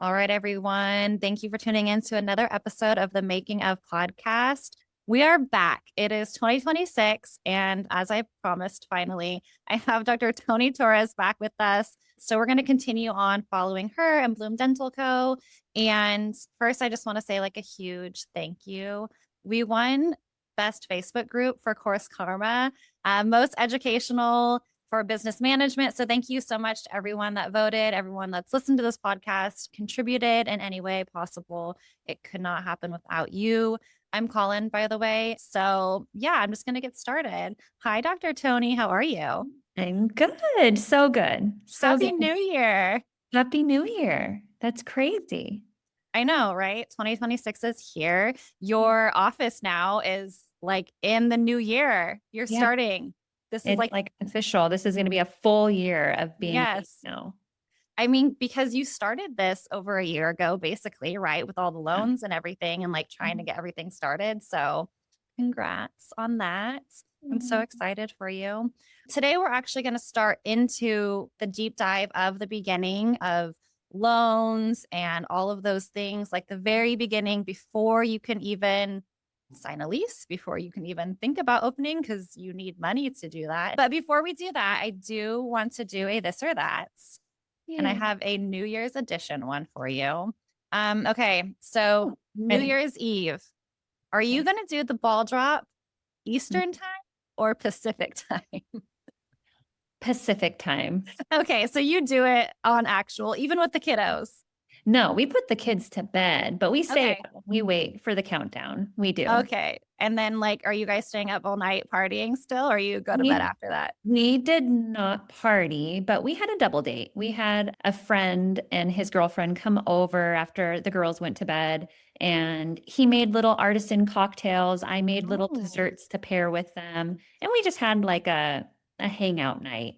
All right, everyone. Thank you for tuning in to another episode of the Making of podcast. We are back. It is 2026. And as I promised, finally, I have Dr. Toni Torres back with us. So we're going to continue on following her and Bloom Dental Co. And first, I just want to say like a huge thank you. We won Best Facebook Group for Course Karma, most educational for business management. So thank you so much to everyone that voted, everyone that's listened to this podcast, contributed in any way possible. It could not happen without you. I'm Collin, by the way. So yeah, I'm just going to get started. Hi, Dr. Toni. How are you? I'm good. So good. So Happy good. New Year. Happy New Year. That's crazy. I know, right? 2026 is here. Your office now is like in the new year. You're Yeah. starting. This is It's like, like official. This is going to be a full year of being, yes. know. I mean, because you started this over a year ago, basically, right? With all the Yeah. loans and everything and like trying to get everything started. So, congrats on that. I'm so excited for you. Today, we're actually going to start into the deep dive of the beginning of loans and all of those things, like the very beginning before you can even sign a lease, before you can even think about opening, because you need money to do that. But before we do that, I do want to do a this or that. And I Yeah. have a New Year's edition one for you. Okay, so New Ready. Year's Eve. Are you going to do the ball drop Eastern time or Pacific time? Pacific time. Okay, so you do it on actual, even with the kiddos. No, we put the kids to bed, but we stay, Okay. we wait for the countdown. We do. Okay. And then like, are you guys staying up all night partying still, or you go to bed We after that? we did not party, but we had a double date. We had a friend and his girlfriend come over after the girls went to bed, and he made little artisan cocktails. I made little Oh, desserts to pair with them, and we just had like a hangout night.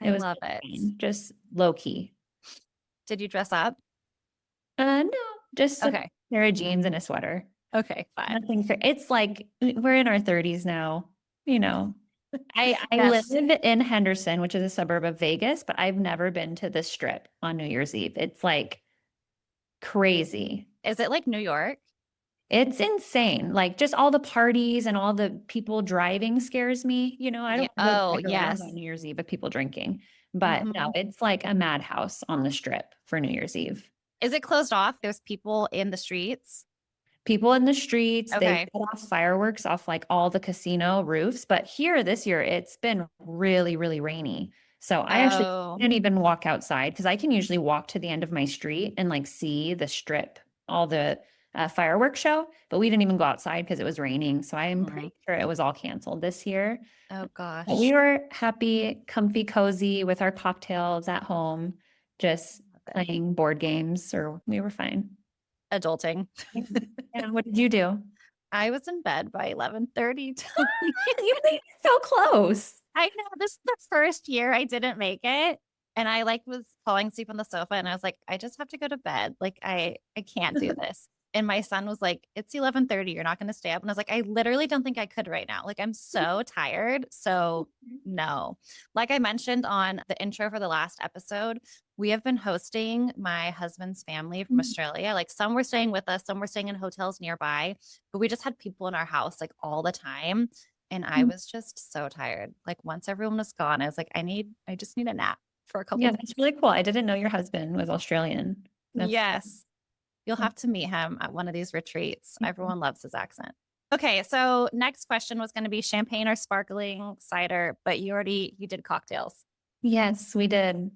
I It was love it. fine, just low key. Did you dress up? No, just a Okay. pair of jeans and a sweater. Okay, fine. Nothing for it's like we're in our 30s now, you know. I live Yes. in Henderson, which is a suburb of Vegas, but I've never been to the Strip on New Year's Eve. It's like crazy. Is it like New York? It's insane. Like just all the parties and all the people driving scares me. I Yeah. don't really Oh, drive around yes. on New Year's Eve with people drinking. But no, Mhm. it's like a madhouse on the Strip for New Year's Eve. Is it closed off? There's people in the streets. People in the streets, they Okay. set off fireworks off like all the casino roofs. But here this year, it's been really, really rainy. So I actually Oh, didn't even walk outside because I can usually walk to the end of my street and like see the strip, all the fireworks show. But we didn't even go outside because it was raining. So I'm mhm. pretty sure it was all canceled this year. Oh But we gosh. were happy, comfy, cozy with our cocktails at home, just playing board games, or we were fine. Adulting. Yeah, what did you do? I was in bed by 11:30. You think so close. I know this is the first year I didn't make it. And I like was falling asleep on the sofa and I was like, I just have to go to bed. Like I can't do this. And my son was like, it's 11:30. You're not going to stay up. And I was like, I literally don't think I could right now. Like I'm so tired. So no. Like I mentioned on the intro for the last episode, we have been hosting my husband's family from Australia. Like some were staying with us, some were staying in hotels nearby, but we just had people in our house like all the time. And I was just so tired. Like once everyone was gone, I was like, I just need a nap for a couple Yeah, days. that's really cool. I didn't know your husband was Australian. That's Yes. You'll have to meet him at one of these retreats. Everyone loves his accent. Okay, so next question was going to be champagne or sparkling cider, but you did cocktails. yes, we did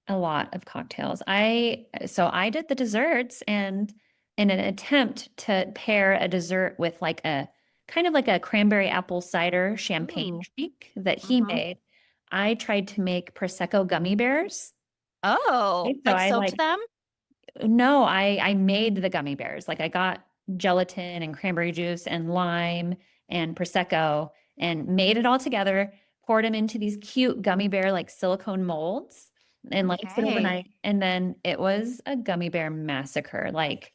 a lot of cocktails. I did the desserts, and in an attempt to pair a dessert with like a kind of like a cranberry apple cider champagne Ooh. drink that he Hmm. made, I tried to make Prosecco gummy bears. Oh, Right? So like I soaked like them? No, I made the gummy bears. Like I got gelatin and cranberry juice and lime and prosecco and made it all together, poured them into these cute gummy bear like silicone molds and let it sit Okay. overnight. And then it was a gummy bear massacre. Like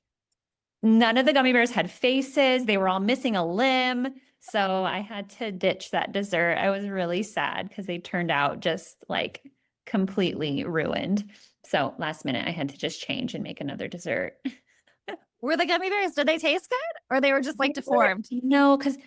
none of the gummy bears had faces. They were all missing a limb. So I had to ditch that dessert. I was really sad because they turned out just like completely ruined. So last minute, I had to just change and make another dessert. Were the gummy bears, did they taste good or they were just like They were- deformed? No, because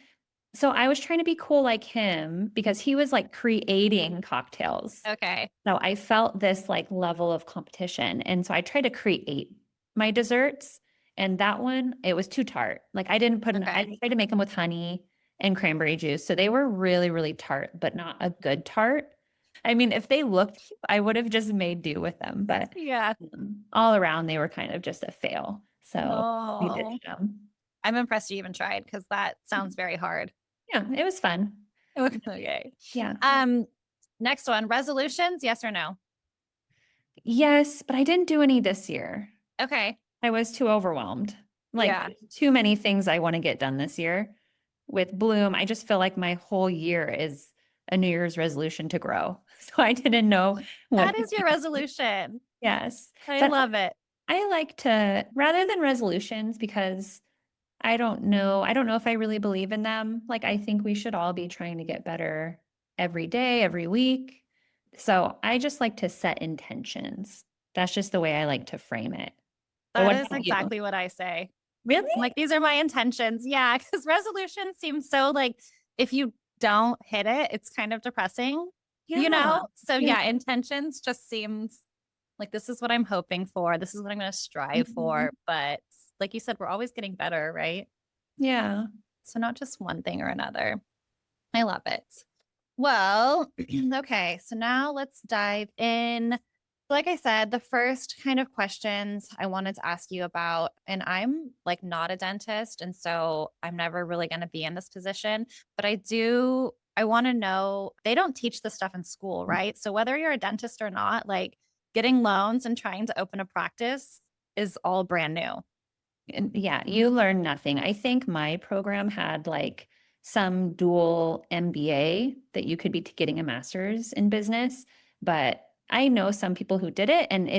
so I was trying to be cool like him because he was like creating cocktails. Okay. So I felt this like level of competition. And so I tried to create my desserts. And that one, it was too tart. Like I didn't put I Okay. tried to make them with honey and cranberry juice. So they were really, really tart, but not a good tart. I mean, if they looked, I would have just made do with them. But Yeah. all around, they were kind of just a fail. So we No. ditched them. I'm impressed you even tried because that sounds very hard. Yeah, it was fun. Okay. Yeah. Um, next one, resolutions, yes or no? Yes, but I didn't do any this year. Okay. I was too overwhelmed. Like Yeah. too many things I want to get done this year. With Bloom, I just feel like my whole year is a New Year's resolution to grow. So I didn't know what That to is your do. resolution. Yes. I But love it. I like to rather than resolutions because I don't know if I really believe in them. Like I think we should all be trying to get better every day, every week. So I just like to set intentions. That's just the way I like to frame it. But That what is about you? exactly what I say. Really? I'm like, these are my intentions. Yeah. Cause resolutions seem so like if you don't hit it, it's kind of depressing, you Yeah. know? So Yeah. yeah, intentions just seems like this is what I'm hoping for. This is what I'm going to strive Mhm. for. But like you said, we're always getting better, right? Yeah. So not just one thing or another. I love it. Well, okay. So now let's dive in. Like I said, the first kind of questions I wanted to ask you about, and I'm like not a dentist, and so I'm never really going to be in this position, but I want to know they don't teach this stuff in school, right? So whether you're a dentist or not, like getting loans and trying to open a practice is all brand new. And yeah, you learn nothing. I think my program had like some dual MBA that you could be getting a master's in business, but I know some people who did it and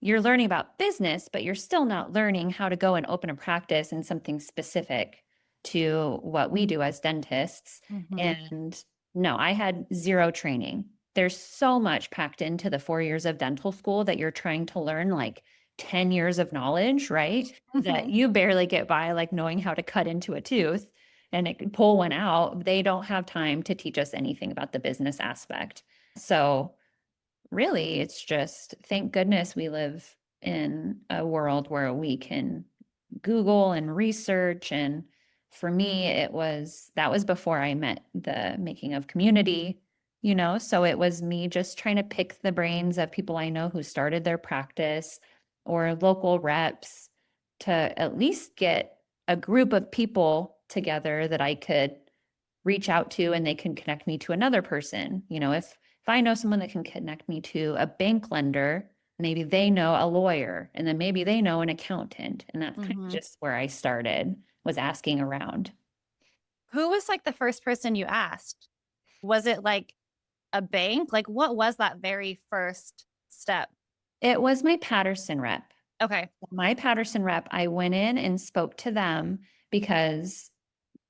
you're learning about business, but you're still not learning how to go and open a practice in something specific to what we do as dentists. Mhm. And no, I had zero training. There's so much packed into the 4 years of dental school that you're trying to learn like 10 years of knowledge, right? That Mhm. you barely get by, like knowing how to cut into a tooth and it can pull one out. They don't have time to teach us anything about the business aspect. So, really, it's just thank goodness we live in a world where we can Google and research. And for me, that was before I met the making of community, so it was me just trying to pick the brains of people I know who started their practice or local reps to at least get a group of people together that I could reach out to and they can connect me to another person. If I know someone that can connect me to a bank lender, maybe they know a lawyer and then maybe they know an accountant. And that's kind of Mhm. just where I started, was asking around. Who was like the first person you asked? Was it like a bank? Like, what was that very first step? It was my Patterson rep. Okay. My Patterson rep, I went in and spoke to them because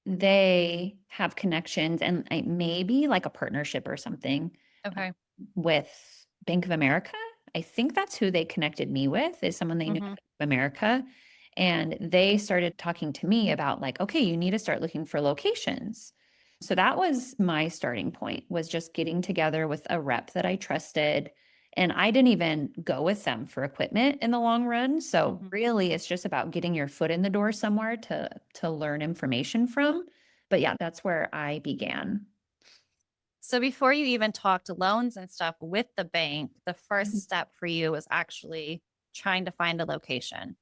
they have connections and maybe like a partnership or something Okay. with Bank of America. I think that's who they connected me with, is someone they knew at Hmm. Bank of America. And they started talking to me about like, okay, you need to start looking for locations. So that was my starting point, was just getting together with a rep that I trusted. And I didn't even go with them for equipment in the long run. So Hmm. really it's just about getting your foot in the door somewhere to learn information from. But yeah, that's where I began. So before you even talked loans and stuff with the bank, the first step for you was actually trying to find a location.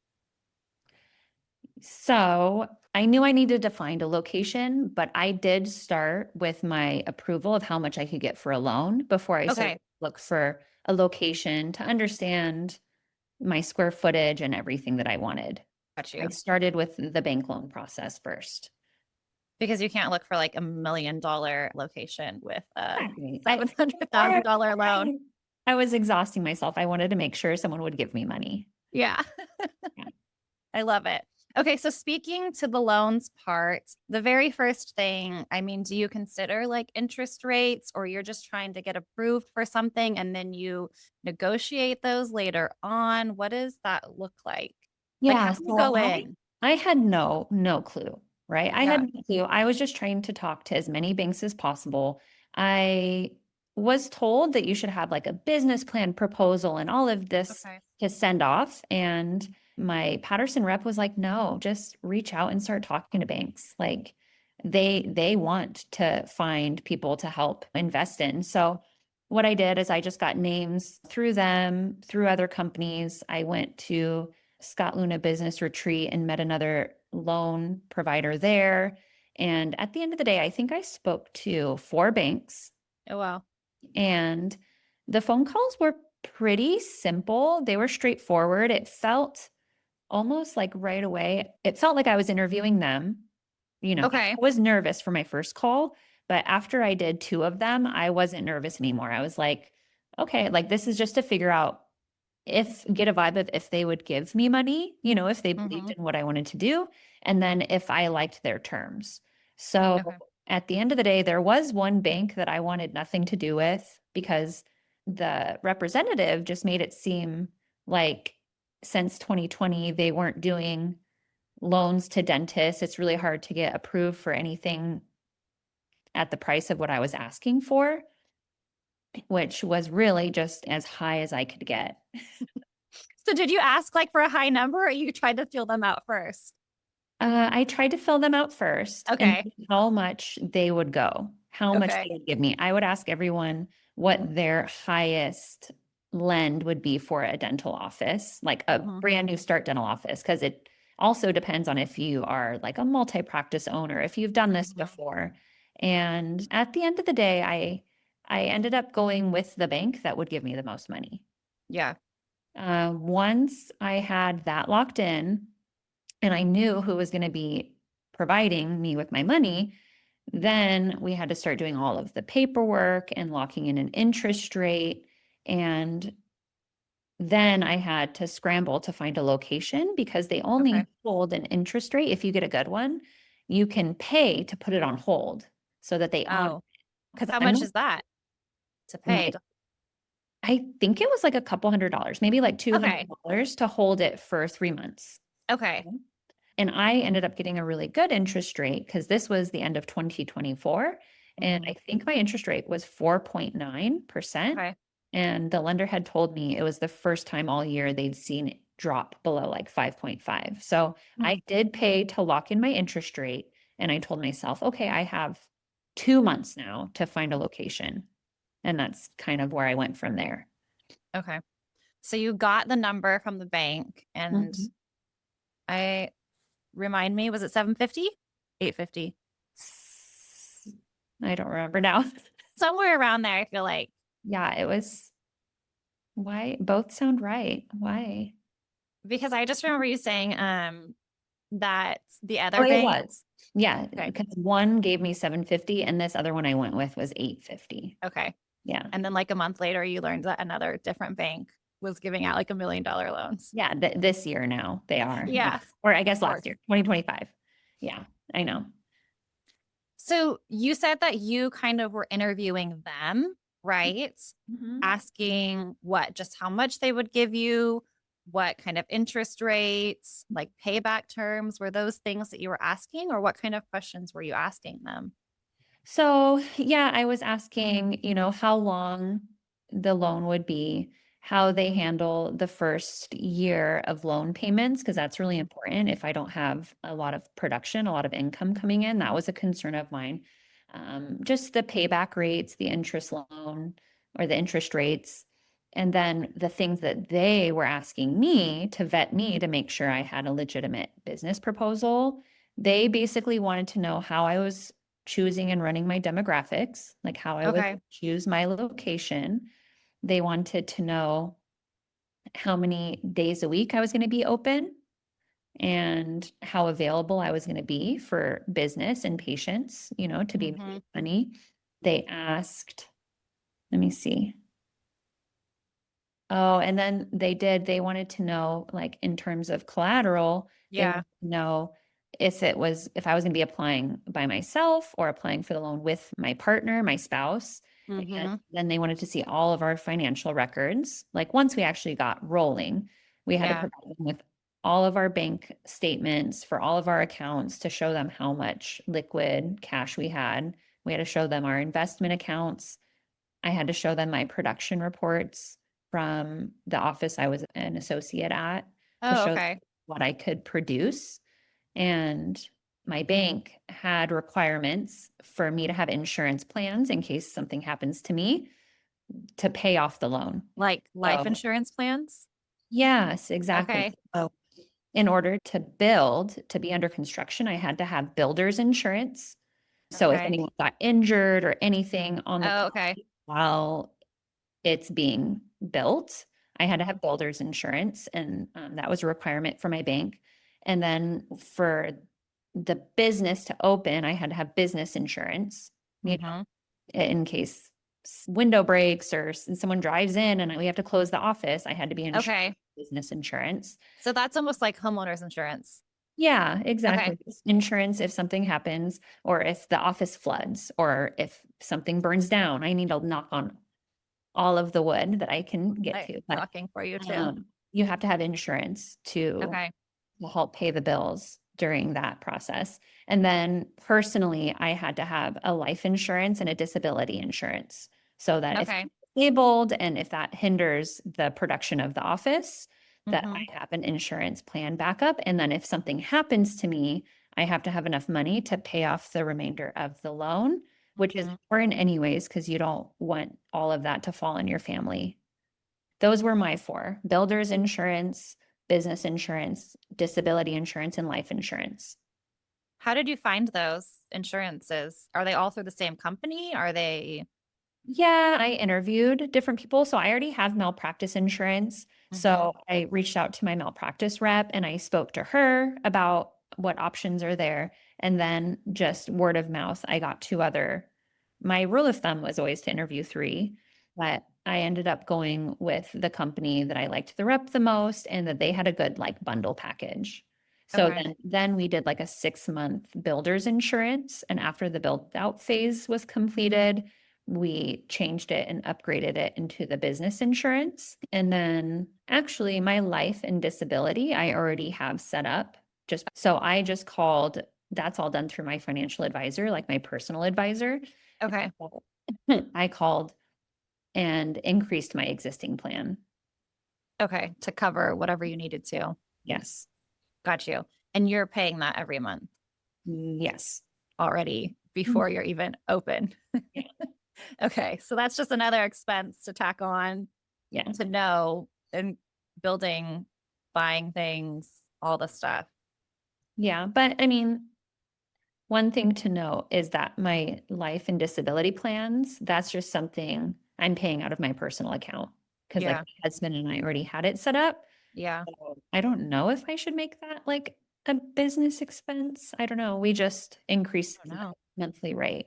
So I knew I needed to find a location, but I did start with my approval of how much I could get for a loan before I started Okay. to look for a location to understand my square footage and everything that I wanted. Got I you. started with the bank loan process first. Because you can't look for like $1 million location with a Exactly. $700,000 loan. I was exhausting myself. I wanted to make sure someone would give me money. Yeah. Yeah. I love it. Okay, so speaking to the loans part, the very first thing, I mean, do you consider like interest rates, or you're just trying to get approved for something and then you negotiate those later on? What does that look like? Like, how Yeah, do you so go in? I had no clue, right? I Yeah. had no clue. I was just trying to talk to as many banks as possible. I was told that you should have like a business plan proposal and all of this Okay. to send off. And my Patterson rep was like, no, just reach out and start talking to banks. Like they want to find people to help invest in. So what I did is I just got names through them, through other companies. I went to Scott Luna Business Retreat and met another loan provider there. And at the end of the day, I think I spoke to 4 banks, Oh, wow. and the phone calls were pretty simple. They were straightforward. It felt almost like right away, it felt like I was interviewing them. I Okay. was nervous for my first call, but after I did 2 of them, I wasn't nervous anymore. I was like, okay, like this is just to figure out get a vibe of if they would give me money, if they believed Hmm. in what I wanted to do, and then if I liked their terms. So Okay. at the end of the day, there was one bank that I wanted nothing to do with because the representative just made it seem like since 2020, they weren't doing loans to dentists. It's really hard to get approved for anything at the price of what I was asking for, which was really just as high as I could get. So did you ask like for a high number, or you tried to feel them out first? I tried to fill them out first and Okay. see how much they would go, how much Okay. they would give me. I would ask everyone what their highest lend would be for a dental office, like a Hmm. brand new start dental office, because it also depends on if you are like a multi-practice owner, if you've done this Hmm. before. And at the end of the day, I ended up going with the bank that would give me the most money. Yeah. Once I had that locked in, and I knew who was going to be providing me with my money, then we had to start doing all of the paperwork and locking in an interest rate. And then I had to scramble to find a location because they Okay. only hold an interest rate. If you get a good one, you can pay to put it on hold so that they on Oh, because how I'm much not is that to pay? my I think it was like a couple $100, maybe like Okay. $200 to hold it for 3 months. Okay. And I ended up getting a really good interest rate because this was the end of 2024. And Hmm. I think my interest rate was 4.9%. Okay. And the lender had told me it was the first time all year they'd seen it drop below like 5.5. So I Hmm. did pay to lock in my interest rate. And I told myself, okay, I have 2 months now to find a location. And that's kind of where I went from there. Okay. So you got the number from the bank, and Mhm. I remind me, was it 750? 850? I don't remember now. Somewhere around there, I feel like. Yeah, it was. Why? Both sound right. Why? Because I just remember you saying that the Oh, other it bank. was. Yeah, Okay. because one gave me 750 and this other one I went with was 850. Okay. Yeah. And then like a month later, you learned that another different bank was giving out like $1 million loans. Yeah, this year now they are. Yeah. Yeah, Or I guess of course. last year, 2025. Yeah, I know. So you said that you kind of were interviewing them, right? Mhm. Asking what, just how much they would give you, what kind of interest rates, like payback terms, were those things that you were asking, or what kind of questions were you asking them? So, yeah, I was asking, how long the loan would be, how they handle the first year of loan payments, because that's really Mhm. important. If I don't have a lot of production, a lot of income coming in, that was a concern of mine. Just the payback rates, the interest loan or the interest rates, and then the things that they were asking me to vet me to make sure I had a legitimate business proposal. They basically wanted to know how I was choosing and running my demographics, like how I would Okay. choose my location. They wanted to know how many days a week I was going to be open and how available I was going to be for business and patients, to be Hmm. making money. They asked, let me see. Oh, and then they wanted to know, like, in terms of collateral, they Yeah. wanted to know if I was going to be applying by myself or applying for the loan with my partner, my spouse. And Mm-hmm. then they wanted to see all of our financial records. Like, once we actually got rolling, we had to Yeah. provide them with all of our bank statements for all of our accounts to show them how much liquid cash we had. We had to show them our investment accounts. I had to show them my production reports from the office I was an associate at to Oh, show okay. what I could produce. And my bank had requirements for me to have insurance plans in case something happens to me to pay off the loan. Like life So, insurance plans? yes, exactly. Okay. So, in order to build, to be under construction, I had to have builder's insurance. So, if Okay. anyone got injured or anything on the Oh, okay. property while it's being built, I had to Mhm. have builder's insurance, and that was a requirement for my bank. And then for the business to open, I had to have business insurance, you Mhm. know, in case window breaks or someone drives in and we have to close the office. I had to be insured Okay. business insurance. So that's almost like homeowners insurance. Yeah, Okay. exactly. Insurance if something happens, or if the office floods, or if something burns down, I need to knock on all of the wood that I can get I'm to. But knocking for you too. you have to have insurance Okay. to help pay the bills during that process. And then personally, I had to have a life insurance and a disability insurance so that if Okay. I'm disabled and if that hinders the production of the office, that Mhm. I have an insurance plan backup. And then if something happens to me, I have to have enough money to pay off the remainder of the loan, which is Mhm. important anyways, because you don't want all of that to fall on your family. Those were my four: builder's insurance, business insurance, disability insurance, and life insurance. How did you find those insurances? Are they all through the same company? Are they? Yeah, I interviewed different people. So I already have malpractice insurance. Mhm. So I reached out to my malpractice rep and I spoke to her about what options are there. And then just word of mouth, I got two other. My rule of thumb was always to interview three, but I ended up going with the company that I liked the rep the most and that they had a good like bundle package. So Okay. then we did like a 6 month builder's insurance. And after the build out phase was completed, we changed it and upgraded it into the business insurance. And then actually, my life and disability, I already have set up. Just so I just called, that's all done through my financial advisor, like my personal advisor. Okay. I called and increased my existing plan. Okay. To cover whatever you needed to. Yes. Got you. And you're paying that every month Yes. already Mhm. before you're even open. Yeah. Okay. So that's just another expense to tack on Yeah. to know and building, buying things, all the stuff. Yeah. But I mean, one thing to note is that my life and disability plans, that's just something I'm paying out of my personal account because like Yeah. my husband and I already had it set up. Yeah. So I don't know if I should make that like a business expense. I don't know. We just increased I don't the know. monthly rate,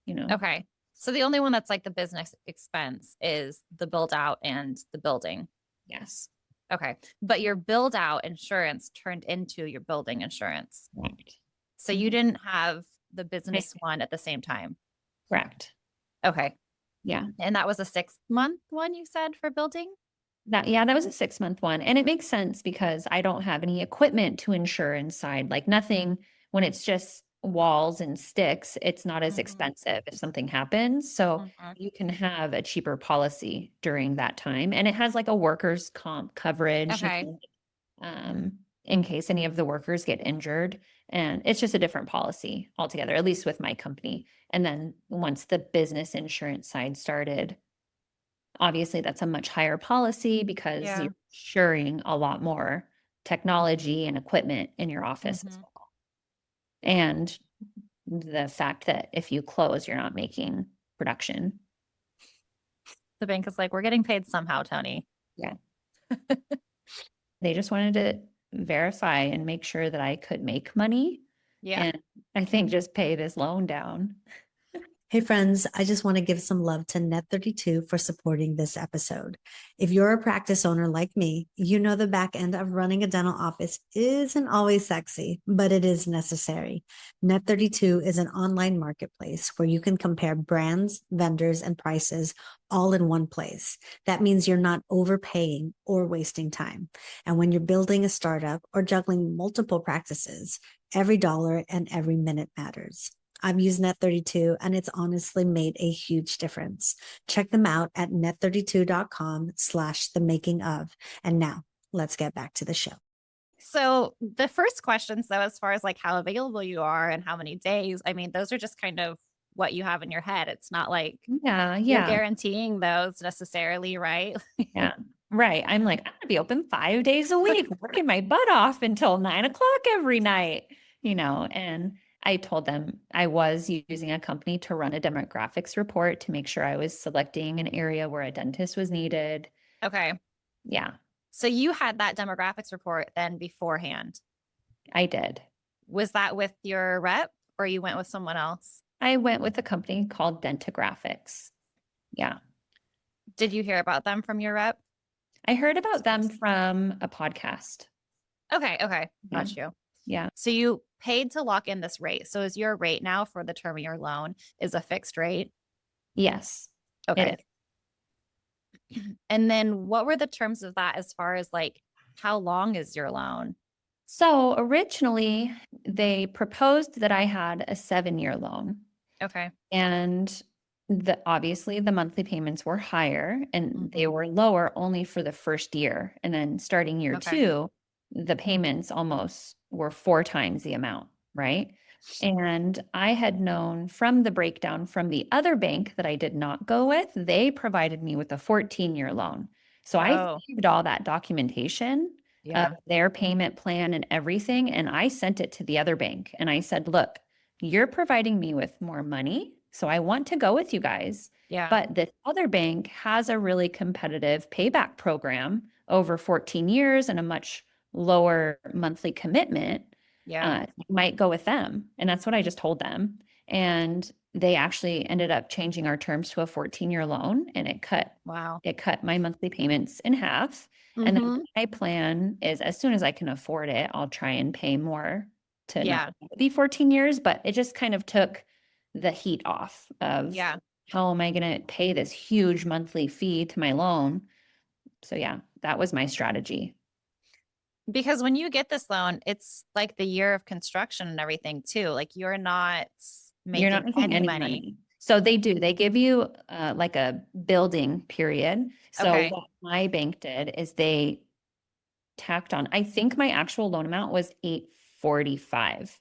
you know? Okay. So the only one that's like the business expense is the build out and the building. Yes. Okay. But your build out insurance turned into your building insurance. Correct. So you Mhm. didn't have the Right. business one at the same time. Correct. Okay. Yeah. And that was a 6 month one you said for building? That was a 6 month one. And it makes sense because I don't have any equipment to insure inside, like nothing when it's just walls and sticks, it's not as Mhm. expensive if something happens. So Mhm. you can have a cheaper policy during that time. And it has like a workers' comp coverage, Okay. in case any of the workers get injured. And it's just a different policy altogether, at least with my company. And then once the business insurance side started, obviously, that's a much higher policy because Yeah. you're insuring a lot more technology and equipment in your office as Mhm. well. And the fact that if you close, you're not making production. The bank is like, we're getting paid somehow, Tony. Yeah. They just wanted to verify and make sure that I could make money Yeah. and I think just pay this loan down. Hey friends, I just want to give some love to Net32 for supporting this episode. If you're a practice owner like me, you know the back end of running a dental office isn't always sexy, but it is necessary. Net32 is an online marketplace where you can compare brands, vendors, and prices all in one place. That means you're not overpaying or wasting time. And when you're building a startup or juggling multiple practices, every dollar and every minute matters. I've used Net32 and it's honestly made a huge difference. Check them out at net32.com/the making of. And now let's get back to the show. So the first questions, though, as far as like how available you are and how many days, I mean, those are just kind of what you have in your head. It's not like Yeah, you're yeah, guaranteeing those necessarily, right? yeah. Right. I'm like, I'm gonna be open 5 days a week, working my butt off until 9 o'clock every night, and I told them I was using a company to run a demographics report to make sure I was selecting an area where a dentist was needed. Okay. Yeah, So you had that demographics report then beforehand. I did. Was that with your rep or you went with someone else? I went with a company called Dentographics. Yeah. Did you hear about them from your rep? I heard about them from a podcast. Okay. Okay. Yeah. Got you. Yeah. So you paid to lock in this rate. So is your rate now for the term of your loan is a fixed rate? Yes. It Okay. is. And then what were the terms of that as far as like how long is your loan? So originally, they proposed that I had a 7-year loan, Okay. and obviously the monthly payments were higher and they Mhm. were lower only for the first year. And then starting year Okay. two, the payments almost were 4 times the amount, right? And I had known from the breakdown from the other bank that I did not go with, they provided me with a 14-year loan. So I Oh, saved all that documentation of yeah. their payment plan and everything. And I sent it to the other bank and I said, look, you're providing me with more money. So I want to go with you guys. Yeah. But this other bank has a really competitive payback program over 14 years and a much lower monthly commitment. Yeah. You might go with them. And that's what I just told them. And they actually ended up changing our terms to a 14-year loan and Wow. it cut my monthly payments in half. And then Mm-hmm. my plan is as soon as I can afford it, I'll try and pay more to not Yeah. be 14 years, but it just kind of took the heat off of Yeah. how am I going to pay this huge monthly fee to my loan? So yeah, that was my strategy. Because when you get this loan, it's like the year of construction and everything too. Like you're not You're not making making any any money. money. So they give you like a building period. So Okay. what my bank did is they tacked on, I think my actual loan amount was 845,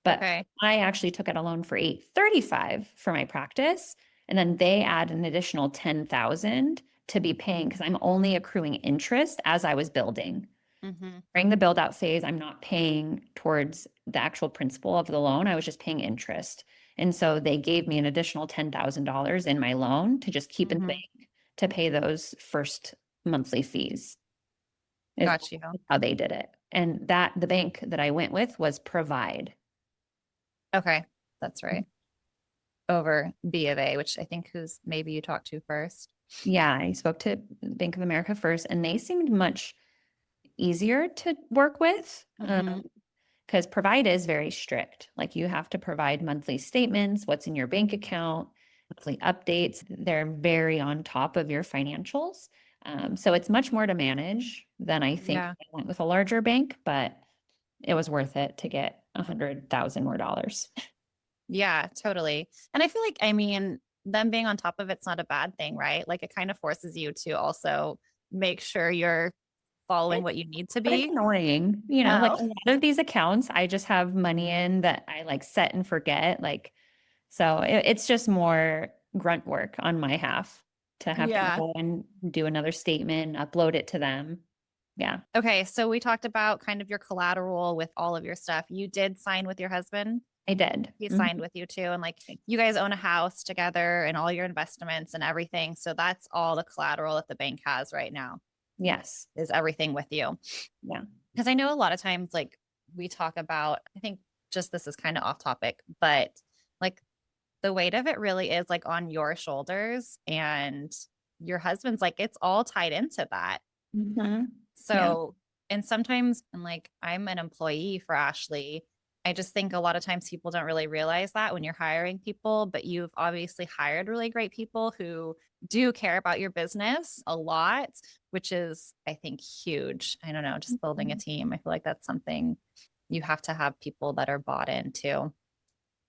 but Okay. I actually took out a loan for 835 for my practice. And then they add an additional 10,000 to be paying because I'm only accruing interest as I was building. Mm-hmm. During the build out phase, I'm not paying towards the actual principal of the loan. I was just paying interest. And so they gave me an additional $10,000 in my loan to just keep in the Mm-hmm. bank to pay those first monthly fees is Got you. how they did it. And that the bank that I went with was Provide. Okay. That's right. Over B of A, which I think who's maybe you talked to first. Yeah, I spoke to Bank of America first, and they seemed much easier to work with. Mm-hmm. Because Provide is very strict. Like you have to provide monthly statements, what's in your bank account, monthly updates. They're very on top of your financials. So it's much more to manage than I think Yeah. I went with a larger bank, but it was worth it to get 100,000 more dollars. Yeah, totally. And I feel like, I mean, them being on top of it's not a bad thing, right? Like it kind of forces you to also make sure you're following what you need to But it's be. annoying, like Oh, a lot of these accounts, I just have money in that I like set and forget. So it's just more grunt work on my half to have to yeah. go and do another statement, upload it to them. Yeah, Okay. So we talked about kind of your collateral with all of your stuff. You did sign with your husband. I did. He Mhm. signed with you too. And like you guys own a house together and all your investments and everything. So that's all the collateral that the bank has right now Yes. is everything with you. Yeah. Because I know a lot of times, like we talk about, I think just this is kind of off topic, but like the weight of it really is like on your shoulders, and your husband's like, it's all tied into that. Mhm. Yeah. So, and sometimes, and like I'm an employee for Ashley, I just think a lot of times people don't really realize that when you're hiring people, but you've obviously hired really great people who do care about your business a lot, which is, I think, huge. I don't know, just building a team. I feel like that's something you have to have people that are bought into.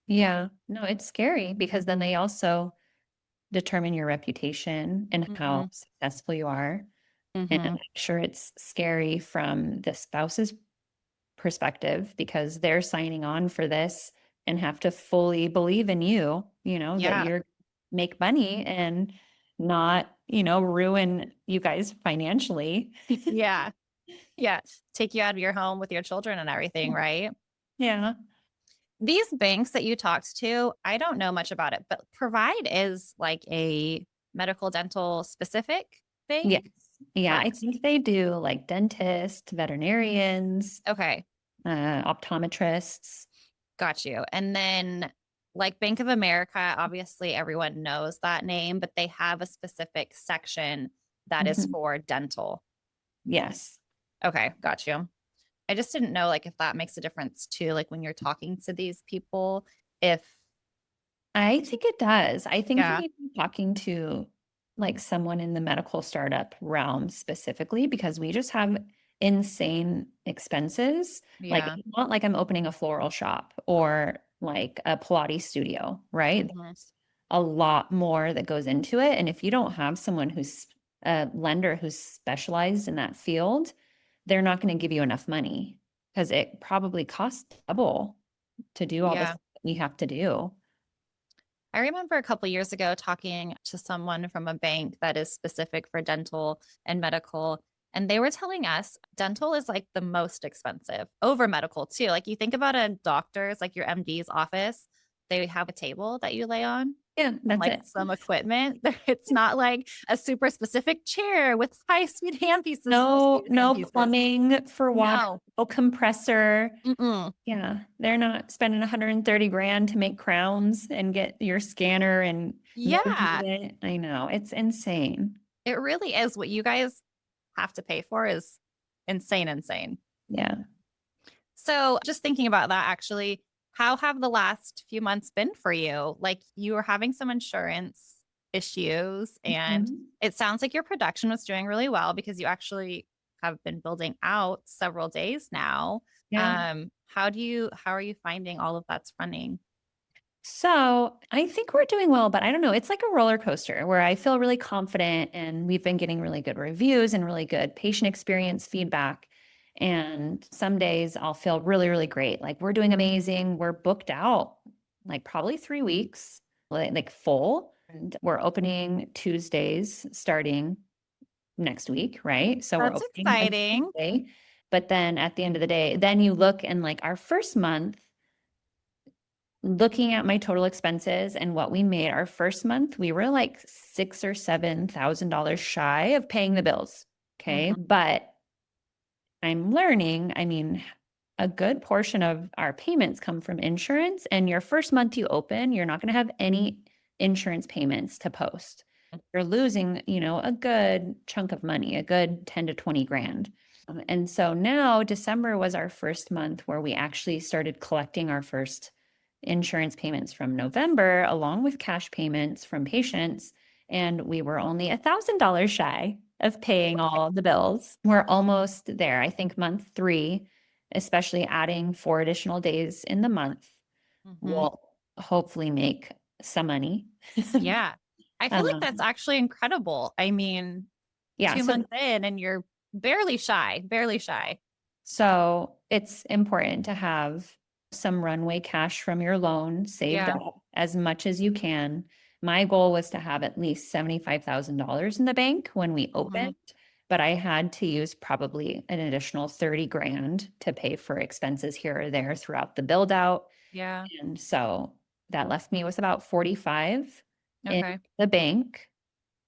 Yeah. No, it's scary because then they also determine your reputation and Hmm. how successful you are. And Hmm. I'm sure it's scary from the spouse's perspective because they're signing on for this and have to fully believe in you, that Yeah. you're make money and not, ruin you guys financially. Yeah. Yeah. Take you out of your home with your children and everything, right? Yeah. These banks that you talked to, I don't know much about it, but Provide is like a medical dental specific Yes. bank. Yeah. I Correct. think they do like dentists, veterinarians, Okay. optometrists. Got you. And then like Bank of America, obviously everyone knows that name, but they have a specific section that is Mhm. for dental. Yes. Okay. Got you. I just didn't know like if that makes a difference too, like when you're talking to these people, if, I think it does. I think you yeah, need to be talking to like someone in the medical startup realm specifically because we just have insane expenses. Like yeah. it's not like I'm opening a floral shop or like a Pilates studio, right? Mhm. There's a lot more that goes into it. And if you don't have someone who's a lender who's specialized in that field, they're not going to give you enough money because it probably costs double to do all this Yeah. that you have to do. I remember a couple years ago talking to someone from a bank that is specific for dental and medical, and they were telling us dental is like the most expensive over medical too. Like you think about a doctor's, like your MD's office, they have a table that you lay on Yeah, and that's like it. some equipment. It's not like a super specific chair with high-speed hand pieces, No, slow-speed hand no pieces. plumbing for water, No. no compressor. Mm-mm. Yeah, they're not spending 130 grand to make crowns and get your scanner and Yeah, navigate it. I know, it's insane. it really is. What you guys have to pay for is insane, insane. Yeah. So, just thinking about that, actually, how have the last few months been for you? Like, you were having some insurance issues, and Mhm. it sounds like your production was doing really well because you actually have been building out several days now. Yeah. How are you finding all of that's running? So I think we're doing well, but I don't know. It's like a roller coaster where I feel really confident and we've been getting really good reviews and really good patient experience feedback. And some days I'll feel really, really great. Like we're doing amazing. We're booked out like probably 3 weeks, like full. And we're opening Tuesdays starting next week, right? So we're That's opening a exciting. Tuesday. But then at the end of the day, then you look and like our first month, looking at my total expenses and what we made our first month, we were like $6,000 or $7,000 shy of paying the bills. Okay. Mhm. But I'm learning, I mean, a good portion of our payments come from insurance. And your first month you open, you're not going to have any insurance payments to post. You're losing, a good chunk of money, a good 10 to 20 grand. And so now December was our first month where we actually started collecting our first insurance payments from November, along with cash payments from patients. And we were only $1,000 shy of paying all the bills. We're almost there. I think month 3, especially adding 4 additional days in the month, Mhm. will hopefully make some money. Yeah. I feel like that's Um, actually incredible. I mean, yeah. 2 So months in and you're barely shy, barely shy. So it's important to have some runway cash from your loan saved Yeah. up as much as you can. My goal was to have at least $75,000 in the bank when we Mhm. opened, but I had to use probably an additional 30 grand to pay for expenses here or there throughout the build out. Yeah. And so that left me with about 45 in Okay. the bank.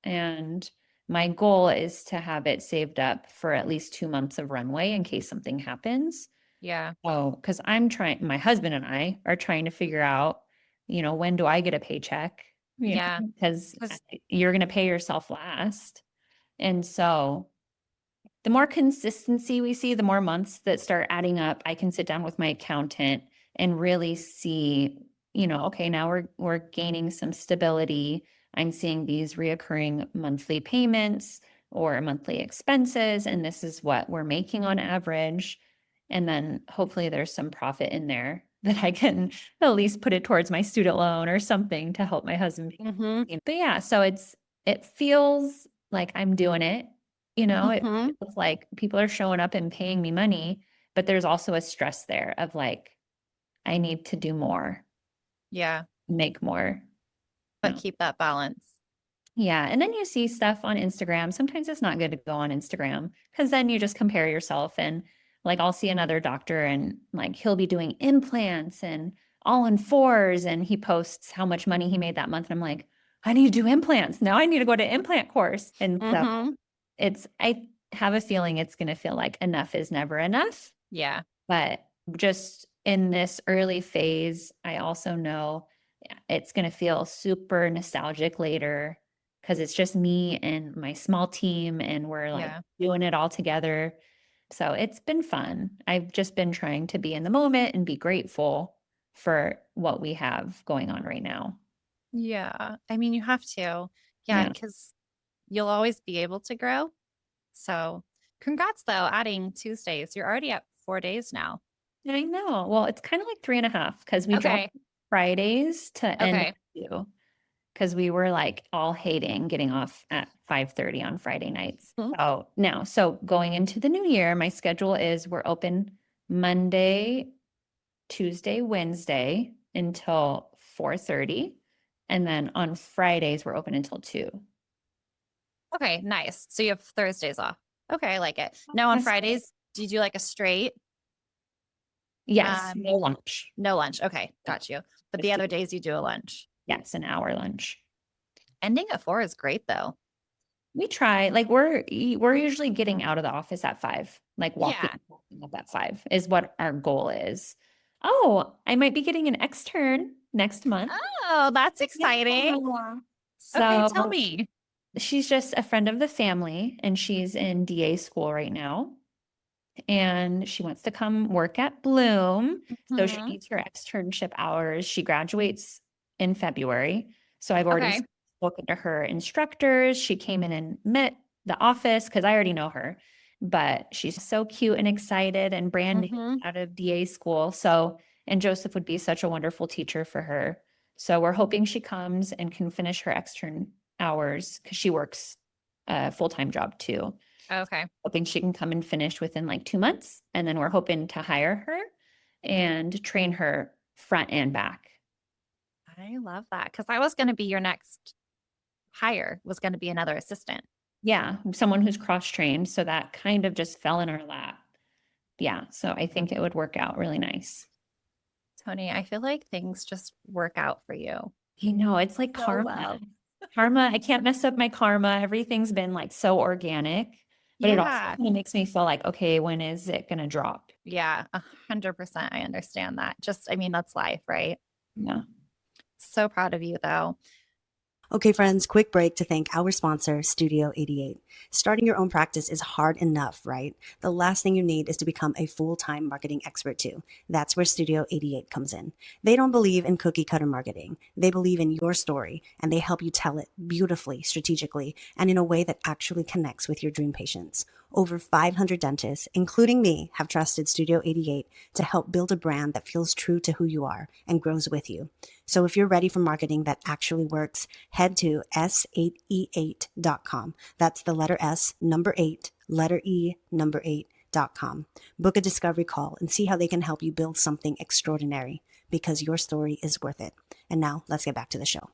And my goal is to have it saved up for at least 2 months of runway in case something happens. Yeah. Oh, because my husband and I are trying to figure out when do I get a paycheck? Yeah. Because 'Cause- you're going to pay yourself last. And so the more consistency we see, the more months that start adding up, I can sit down with my accountant and really see, okay, now we're gaining some stability. I'm seeing these reoccurring monthly payments or monthly expenses, and this is what we're making on average. And then hopefully there's some profit in there that I can at least put it towards my student loan or something to help my husband. Mhm. But yeah, so it feels like I'm doing it. It Mhm. feels like people are showing up and paying me money, but there's also a stress there of like, I need to do more, Yeah. make more. But No. keep that balance. Yeah. And then you see stuff on Instagram. Sometimes it's not good to go on Instagram because then you just compare yourself and like I'll see another doctor and like he'll be doing implants and all in fours and he posts how much money he made that month. And I'm like, I need to do implants. Now I need to go to implant course. And so Mhm. I have a feeling it's going to feel like enough is never enough. Yeah. But just in this early phase, I also know it's going to feel super nostalgic later because it's just me and my small team and we're like Yeah. doing it all together. So it's been fun. I've just been trying to be in the moment and be grateful for what we have going on right now. Yeah. I mean, you have to. Yeah, Yeah, because you'll always be able to grow. So, congrats though, adding Tuesdays. You're already at 4 days now. I know. Well, it's kind of like 3.5 because we dropped Okay. Fridays to end Okay. 2 because we were like all hating getting off at 5:30 on Friday nights. Mhm. So going into the new year, my schedule is we're open Monday, Tuesday, Wednesday until 4:30. And then on Fridays, we're open until 2. Okay. Nice. So you have Thursdays off. Okay. I like it. Now on Yes. Fridays, do you do like a straight? Yes, no Um, lunch. no lunch. Okay. No, Got you. But the just other days you do a lunch. yes, an hour lunch. Ending at 4 is great though. We try, like we're usually getting out of the office at 5, like Yeah. walking up at 5 is what our goal is. Oh, I might be getting an extern next month. Oh, that's exciting. Yeah. Okay. Tell So me. she's just a friend of the family and she's in DA school right now. And she wants to come work at Bloom. So she Mhm. needs her externship hours. She graduates in February. So I've already Okay. spoken to her instructors. She came in and met the office because I already know her, but she's so cute and excited and brand new Mhm. out of DA school. So, and Joseph would be such a wonderful teacher for her. So we're hoping she comes and can finish her extern hours because she works a full-time job too. Okay. Hoping she can come and finish within like 2 months. And then we're hoping to hire her and train her front and back. I love that because I was going to be your next hire, was going to be another assistant. Yeah, someone who's cross trained. So that kind of just fell in our lap. Yeah. So I think it would work out really nice. Toni, I feel like things just work out for you. It's like So karma. well. Karma, I can't mess up my karma. Everything's been like so organic, but it also Yeah. kind of makes me feel like, okay, when is it going to drop? Yeah. 100%. I understand that. Just, I mean, that's life, right? Yeah. So proud of you, though. Okay, friends, quick break to thank our sponsor, Studio 88. Starting your own practice is hard enough, right? The last thing you need is to become a full-time marketing expert too. That's where Studio 88 comes in. They don't believe in cookie cutter marketing. They believe in your story and they help you tell it beautifully, strategically, and in a way that actually connects with your dream patients. Over 500 dentists, including me, have trusted Studio 88 to help build a brand that feels true to who you are and grows with you. So if you're ready for marketing that actually works, head to s8e8.com. That's the letter S, number 8, letter E, number 8.com. Book a discovery call and see how they can help you build something extraordinary because your story is worth it. And now let's get back to the show.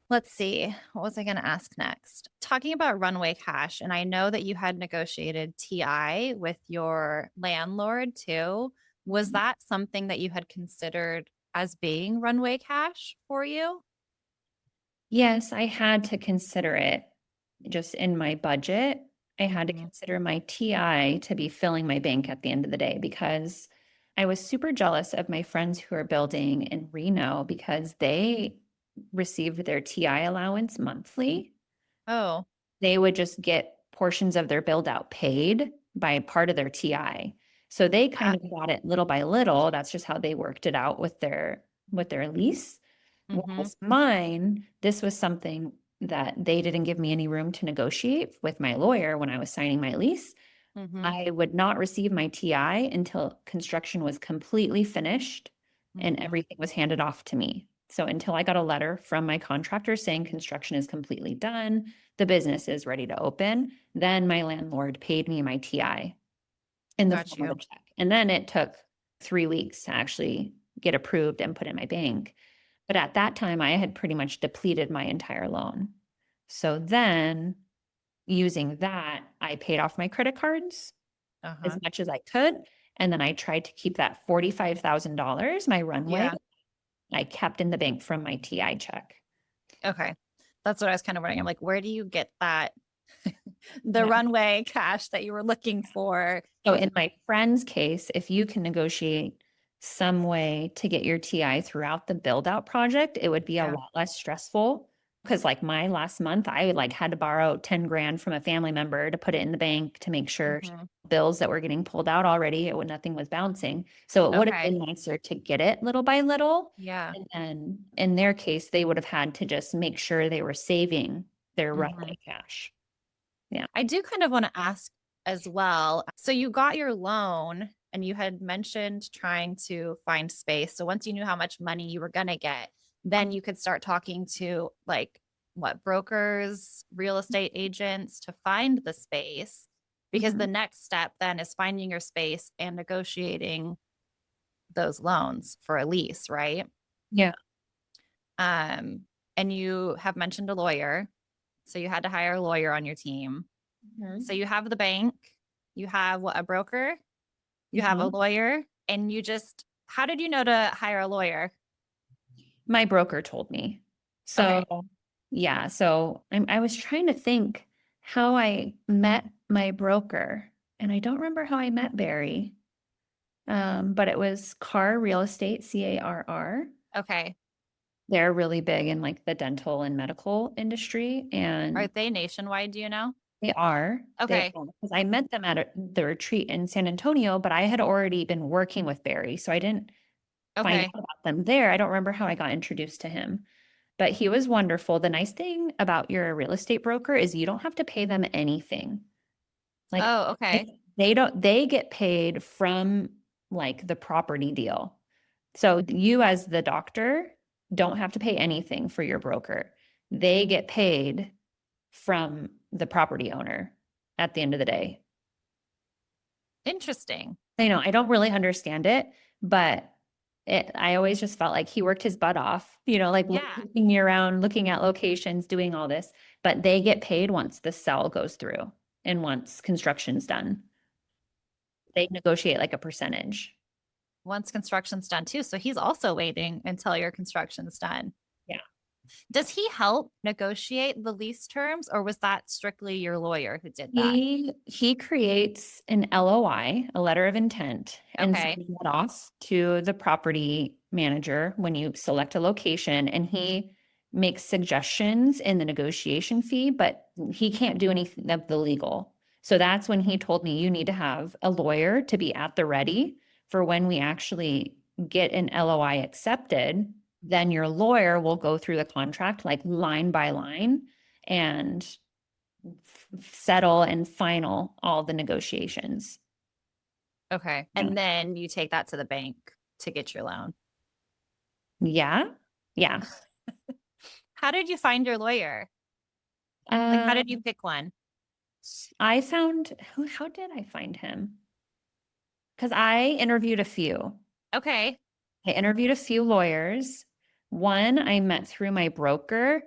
Let's see. What was I going to ask next? Talking about runway cash, and I know that you had negotiated TI with your landlord too. Was that something that you had considered as being runway cash for you? Yes, I had to consider it just in my budget. I had to Mhm. consider my TI to be filling my bank at the end of the day because I was super jealous of my friends who are building in Reno because they received their TI allowance monthly. Oh, They would just get portions of their build out paid by part of their TI. So they kind of got it little by little. That's just how they worked it out with their lease. Whereas mine, this was something that they didn't give me any room to negotiate with my lawyer when I was signing my lease. I would not receive my TI until construction was completely finished and everything was handed off to me. So until I got a letter from my contractor saying construction is completely done, the business is ready to open, then my landlord paid me my TI in the got form of a you. check. And then it took 3 weeks to actually get approved and put in my bank. But at that time, I had pretty much depleted my entire loan. So then using that, I paid off my credit cards as much as I could. And then I tried to keep that $45,000, my runway, Yeah. I kept in the bank from my TI check. Okay. That's what I was kind of wondering. I'm like, where do you get that the Yeah. runway cash that you were looking for? So in my friend's case, if you can negotiate some way to get your TI throughout the build out project, it would be a Yeah. lot less stressful. Because like my last month, I like had to borrow 10 grand from a family member to put it in the bank to make sure bills that were getting pulled out already, nothing was bouncing. So it would have Okay. been nicer to get it little by little. Yeah. And then in their case, they would have had to just make sure they were saving their runway cash. Yeah. I do kind of want to ask as well. So you got your loan and you had mentioned trying to find space. So once you knew how much money you were going to get, then you could start talking to like what brokers, real estate agents to find the space. Because the next step then is finding your space and negotiating those loans for a lease, right? Yeah. Um, and you have mentioned a lawyer. So you had to hire a lawyer on your team. So you have the bank, you have what, a broker, you have a lawyer, and you just, how did you know to hire a lawyer? My broker told me. So, yeah. So I was trying to think how I met my broker, and I don't remember how I met Barry. But it was Carr Real Estate, CARR. Okay. They're really big in like the dental and medical industry, Are and they nationwide? Do you know? they are. Okay. Because I met them at the retreat in San Antonio, but I had already been working with Barry, so I didn't find Okay. out about them there. I don't remember how I got introduced to him. But he was wonderful. The nice thing about your real estate broker is you don't have to pay them anything. Like Oh, okay. they get paid from like the property deal. So you as the doctor don't have to pay anything for your broker. They get paid from the property owner at the end of the day. Interesting. I know I don't really understand it, but I always just felt like he worked his butt off, like Yeah. looking me around, looking at locations, doing all this, but they get paid once the sell goes through and once construction's done. They negotiate like a percentage. Once construction's done too. So he's also waiting until your construction's done. Yeah. Does he help negotiate the lease terms or was that strictly your lawyer who did that? He creates an LOI, a letter of intent, and Okay. sends that off to the property manager when you select a location, and he makes suggestions in the negotiation fee, but he can't do anything of the legal. So that's when he told me you need to have a lawyer to be at the ready for when we actually get an LOI accepted, then your lawyer will go through the contract like line by line and settle and final all the negotiations. Okay. And then you take that to the bank to get your loan. Yeah. Yeah. How did you find your lawyer? Like, how did you pick one? I found how did I find him? Because I interviewed a few. Okay. I interviewed a few lawyers. One I met through my broker,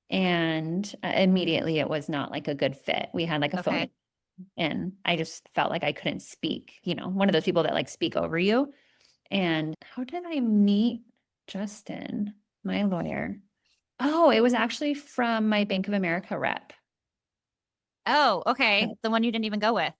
and immediately it was not like a good fit. We had like a phone, and I just felt like I couldn't speak, one of those people that like speak over you. And how did I meet Justin, my lawyer? Oh, it was actually from my Bank of America rep. Oh, okay. The one you didn't even go with.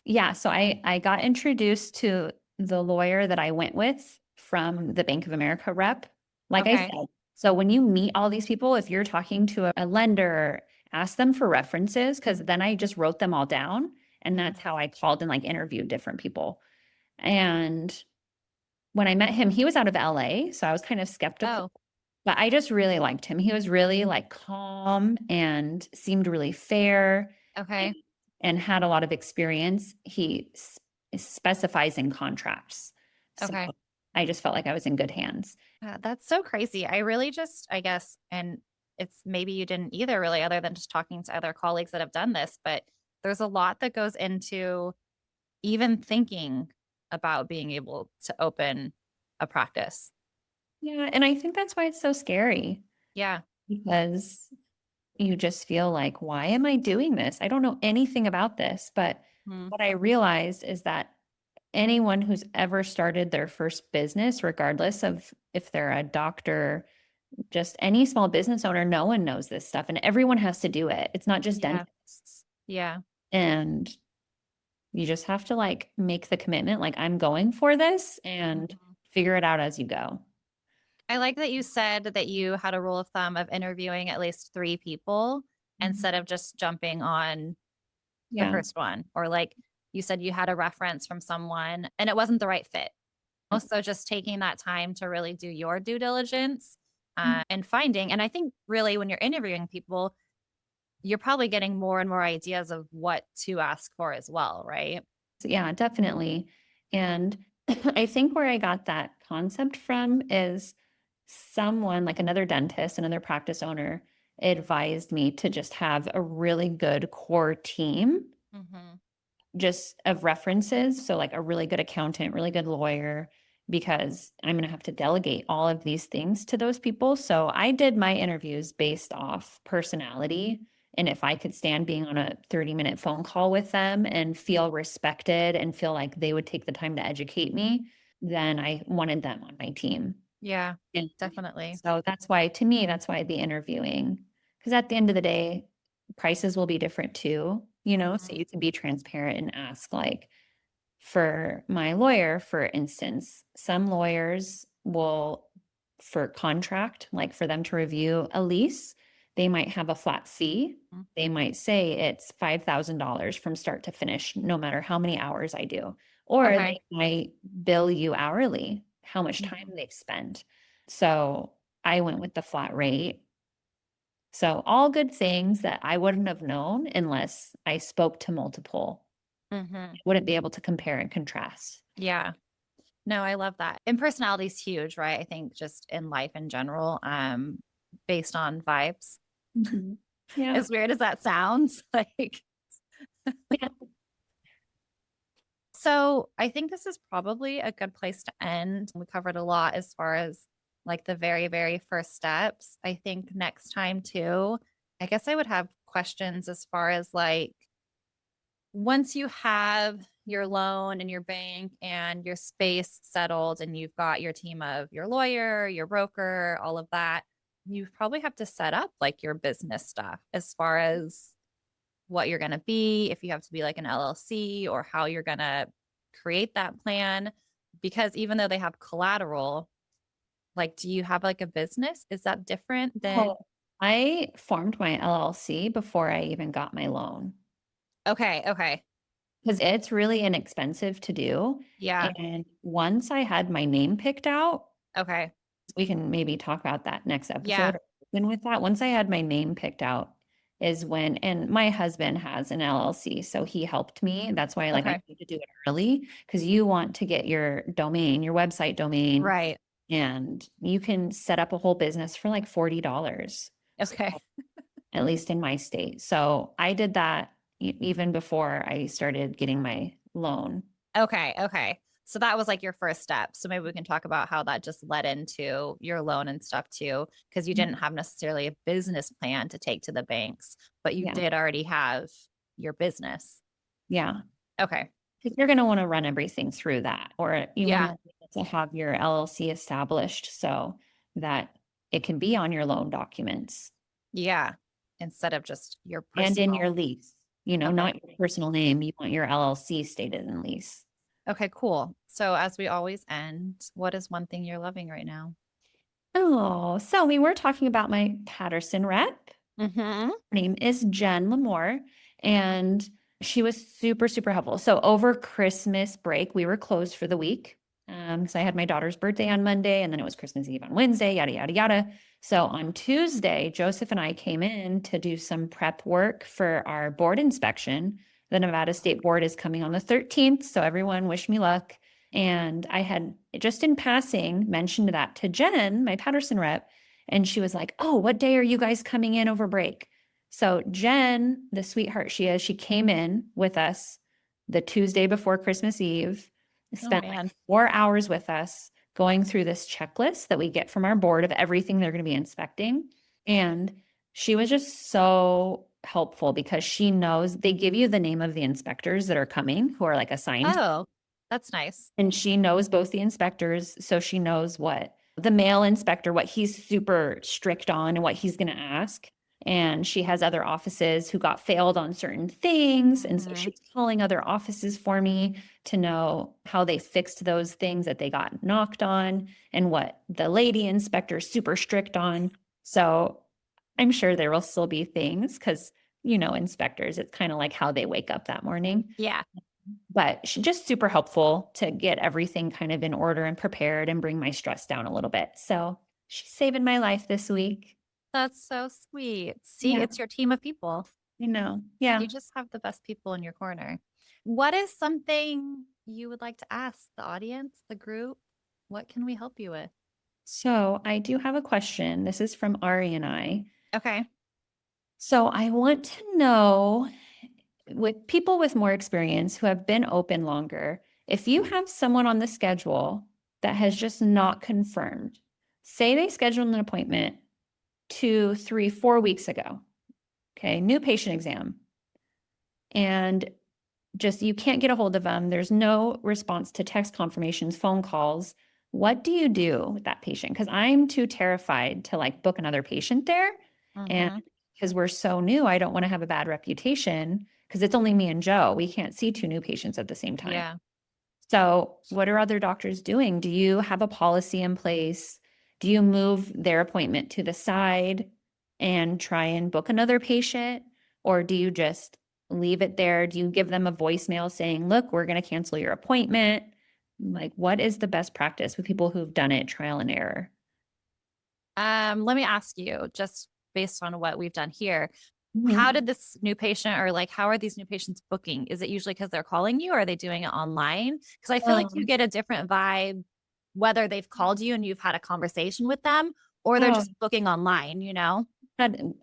Yeah. So I got introduced to the lawyer that I went with from the Bank of America rep. Like I Okay. said, so when you meet all these people, if you're talking to a lender, ask them for references, because then I just wrote them all down. And that's how I called and like interviewed different people. And when I met him, he was out of LA. So I was kind of skeptical, Oh, but I just really liked him. He was really like calm and seemed really fair okay. and had a lot of experience. He specifies in contracts. So Okay. I just felt like I was in good hands. That's so crazy. I really just, I guess, and it's maybe you didn't either, really, other than just talking to other colleagues that have done this, but there's a lot that goes into even thinking about being able to open a practice. Yeah. And I think that's why it's so scary, Yeah. because you just feel like, why am I doing this? I don't know anything about this. But Mhm. what I realized is that anyone who's ever started their first business, regardless of if they're a doctor, just any small business owner, no one knows this stuff and everyone has to do it. It's not just Yeah. dentists. Yeah. And you just have to like make the commitment, like I'm going for this, and Mhm. figure it out as you go. I like that you said that you had a rule of thumb of interviewing at least 3 people instead of just jumping on the Yeah. first one. Or like you said, you had a reference from someone and it wasn't the right fit. Also, just taking that time to really do your due diligence and finding. And I think really when you're interviewing people, you're probably getting more and more ideas of what to ask for as well, right? So, yeah, definitely. And I think where I got that concept from is someone like another dentist, another practice owner advised me to just have a really good core team Mm-hmm. just of references. So, like a really good accountant, really good lawyer, because I'm going to have to delegate all of these things to those people. So, I did my interviews based off personality. And if I could stand being on a 30-minute phone call with them and feel respected and feel like they would take the time to educate me, then I wanted them on my team. Yeah, And definitely. so that's why, to me, that's why the interviewing, because at the end of the day, prices will be different too, so Mhm. you can be transparent and ask, like, for my lawyer, for instance, some lawyers will, for contract, like for them to review a lease, they might have a flat fee. Mhm. They might say it's $5,000 from start to finish, no matter how many hours I do. Or Okay. they might bill you hourly, how much time Mhm. they've spent. So I went with the flat rate. So all good things that I wouldn't have known unless I spoke to multiple. Mhm. Wouldn't be able to compare and contrast. Yeah. No, I love that. And personality is huge, right? I think just in life in general, based on vibes. Mhm. Yeah. As weird as that sounds, like Yeah. so I think this is probably a good place to end. We covered a lot as far as like the very, very first steps. I think next time too, I guess I would have questions as far as like once you have your loan and your bank and your space settled and you've got your team of your lawyer, your broker, all of that, you probably have to set up like your business stuff as far as what you're going to be, if you have to be like an LLC or how you're going to create that plan. Because even though they have collateral, like, do you have like a business? Is that different than? Oh, I formed my LLC before I even got my loan Okay. Okay. because it's really inexpensive to do. Yeah. And once I had my name picked out, Okay. we can maybe talk about that next Yeah. episode. And with that, once I had my name picked out, is when, and my husband has an LLC, so he helped me. That's why, like, I Okay. need to do it early because you want to get your domain, your website domain, Right. and you can set up a whole business for like $40. Okay. At least in my state. So I did that even before I started getting my loan. Okay. Okay. So that was like your first step. So maybe we can talk about how that just led into your loan and stuff too, because you didn't have necessarily a business plan to take to the banks, but you Yeah. did already have your business. Yeah. Okay. Because you're going to want to run everything through that, or you Yeah. want to have your LLC established so that it can be on your loan documents Yeah. Instead of just your and in your personal. lease, Okay. not your personal name. You want your LLC stated in lease. Okay, cool. So as we always end, what is one thing you're loving right now? Oh, so we were talking about my Patterson rep. Mm-hmm. Her name is Jen Lamore, and she was super, super helpful. So over Christmas break, we were closed for the week. So I had my daughter's birthday on Monday, and then it was Christmas Eve on Wednesday, yada, yada, yada. So on Tuesday, Joseph and I came in to do some prep work for our board inspection. The Nevada State Board is coming on the 13th, so everyone wish me luck. And I had just in passing mentioned that to Jen, my Patterson rep, and she was like, "Oh, what day are you guys coming in over break?" So Jen, the sweetheart she is, she came in with us the Tuesday before Christmas Eve, Oh spent like man. 4 hours with us going through this checklist that we get from our board of everything they're going to be inspecting. And she was just so helpful because she knows they give you the name of the inspectors that are coming who are like assigned. Oh, that's nice. And she knows both the inspectors. So she knows what the male inspector, what he's super strict on and what he's going to ask. And she has other offices who got failed on certain things. And so Mhm. she's calling other offices for me to know how they fixed those things that they got knocked on and what the lady inspector is super strict on. So I'm sure there will still be things because, inspectors, it's kind of like how they wake up that morning. Yeah, But she's just super helpful to get everything kind of in order and prepared and bring my stress down a little bit. So she's saving my life this week. that's so sweet. See, Yeah, it's your team of people. Yeah. You just have the best people in your corner. What is something you would like to ask the audience, the group? What can we help you with? So I do have a question. This is from Ari and I. Okay. So I want to know, with people with more experience who have been open longer, if you have someone on the schedule that has just not confirmed, say they scheduled an appointment 2, 3, 4 weeks ago. Okay, new patient exam. And just you can't get a hold of them. There's no response to text confirmations, phone calls. What do you do with that patient? Because I'm too terrified to like book another patient there. And Mm-hmm. because we're so new, I don't want to have a bad reputation because it's only me and Joe. We can't see two new patients at the same time. Yeah. So, what are other doctors doing? Do you have a policy in place? Do you move their appointment to the side and try and book another patient? Or do you just leave it there? Do you give them a voicemail saying, "Look, we're going to cancel your appointment"? Like, what is the best practice with people who've done it trial and error? Let me ask you, just based on what we've done here, how Mhm. did this new patient or like how are these new patients booking? Is it usually because they're calling you or are they doing it online? Because I feel like you Um, get a different vibe whether they've called you and you've had a conversation with them or they're oh, just booking online, you know?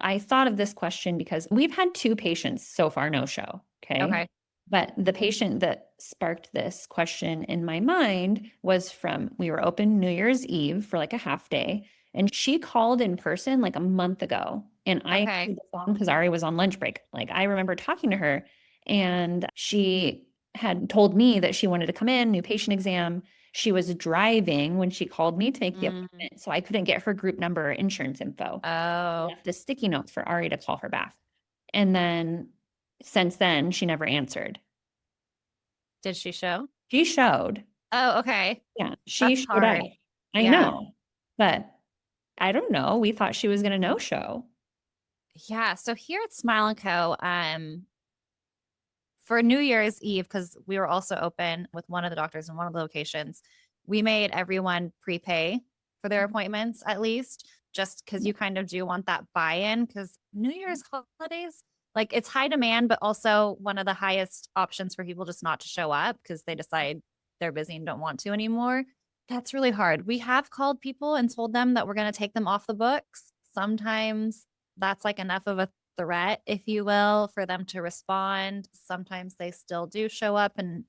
I thought of this question because we've had 2 patients so far no show. Okay. Okay. But the patient that sparked this question in my mind was we were open New Year's Eve for like a half day. And she called in person like a month ago. And I Okay. answered the phone because Ari was on lunch break. Like I remember talking to her and she had told me that she wanted to come in, new patient exam. She was driving when she called me to make the Mm. appointment. So I couldn't get her group number or insurance info. Oh, Left a sticky note for Ari to call her back. And then since then, she never answered. did she show? She showed. Oh, okay. Yeah, she That's showed up. hard. I Yeah. know. But I don't know. We thought she was going to no show. Yeah. So here at Smile and Co., for New Year's Eve, because we were also open with one of the doctors in one of the locations, we made everyone prepay for their appointments at least, just because you kind of do want that buy-in. Because New Year's holidays, like it's high demand, but also one of the highest options for people just not to show up because they decide they're busy and don't want to anymore. That's really hard. We have called people and told them that we're going to take them off the books. Sometimes that's like enough of a threat, if you will, for them to respond. Sometimes they still do show up, and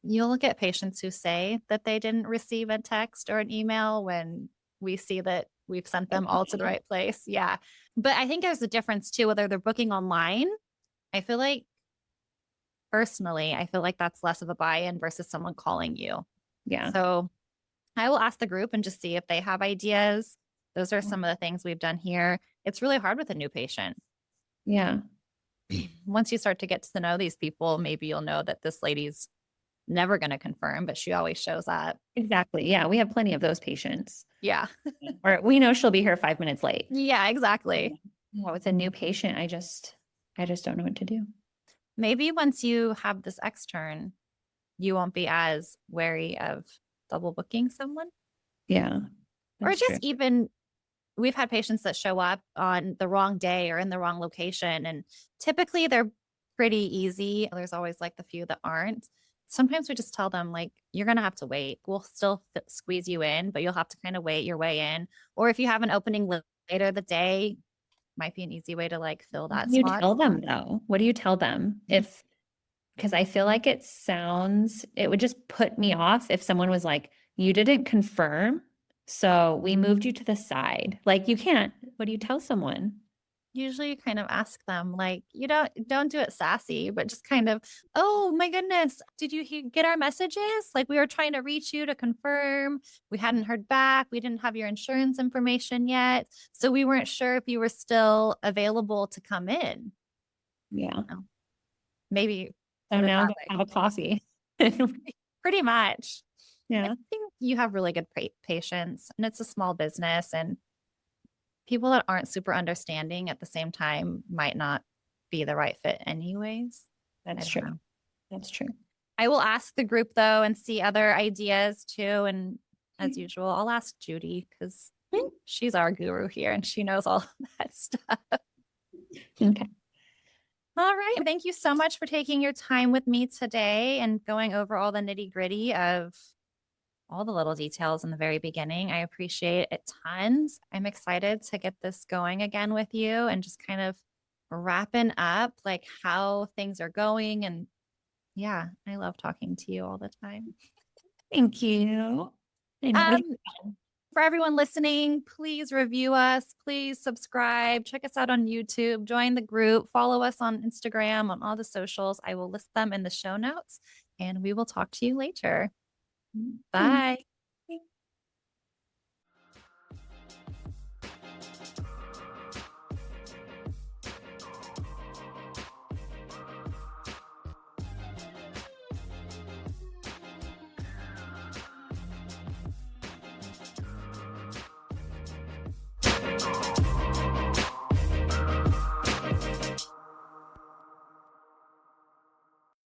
you'll look at patients who say that they didn't receive a text or an email when we see that we've sent them all to the right place. Yeah. But I think there's a difference too, whether they're booking online. I feel like personally, I feel like that's less of a buy in versus someone calling you. Yeah. So I will ask the group and just see if they have ideas. Those are some of the things we've done here. It's really hard with a new patient. Yeah. Once you start to get to know these people, maybe you'll know that this lady's never going to confirm, but she always shows up. Exactly. Yeah. We have plenty of those patients. Yeah. Or we know she'll be here 5 minutes late. Yeah, exactly. Well, with a new patient, I just don't know what to do. Maybe once you have this extern, you won't be as wary of double booking someone. Yeah. Or just true. even, we've had patients that show up on the wrong day or in the wrong location. And typically they're pretty easy. There's always like the few that aren't. Sometimes we just tell them, like, you're going to have to wait. We'll still squeeze you in, but you'll have to kind of wait your way in. Or if you have an opening later the day, might be an easy way to like fill that What do you spot. tell them though? What do you tell them if, because I feel like it would just put me off if someone was like, you didn't confirm, so we moved you to the side. Like, you can't. What do you tell someone? Usually you kind of ask them, like, you don't do it sassy, but just kind of, oh my goodness, did you get our messages? Like, we were trying to reach you to confirm. We hadn't heard back. We didn't have your insurance information yet. So we weren't sure if you were still available to come in. Yeah. Maybe. So now go have a coffee. Pretty much. Yeah. I think you have really good patients, and it's a small business, and people that aren't super understanding at the same time might not be the right fit anyways. That's true. That's true. I will ask the group though and see other ideas too. And as usual, I'll ask Judy because she's our guru here and she knows all that stuff. Okay. All right. Thank you so much for taking your time with me today and going over all the nitty gritty of all the little details in the very beginning. I appreciate it tons. I'm excited to get this going again with you and just kind of wrapping up like how things are going. And yeah, I love talking to you all the time. Thank you. For everyone listening, please review us. Please subscribe. Check us out on YouTube. Join the group. Follow us on Instagram, on all the socials. I will list them in the show notes, and we will talk to you later. Bye.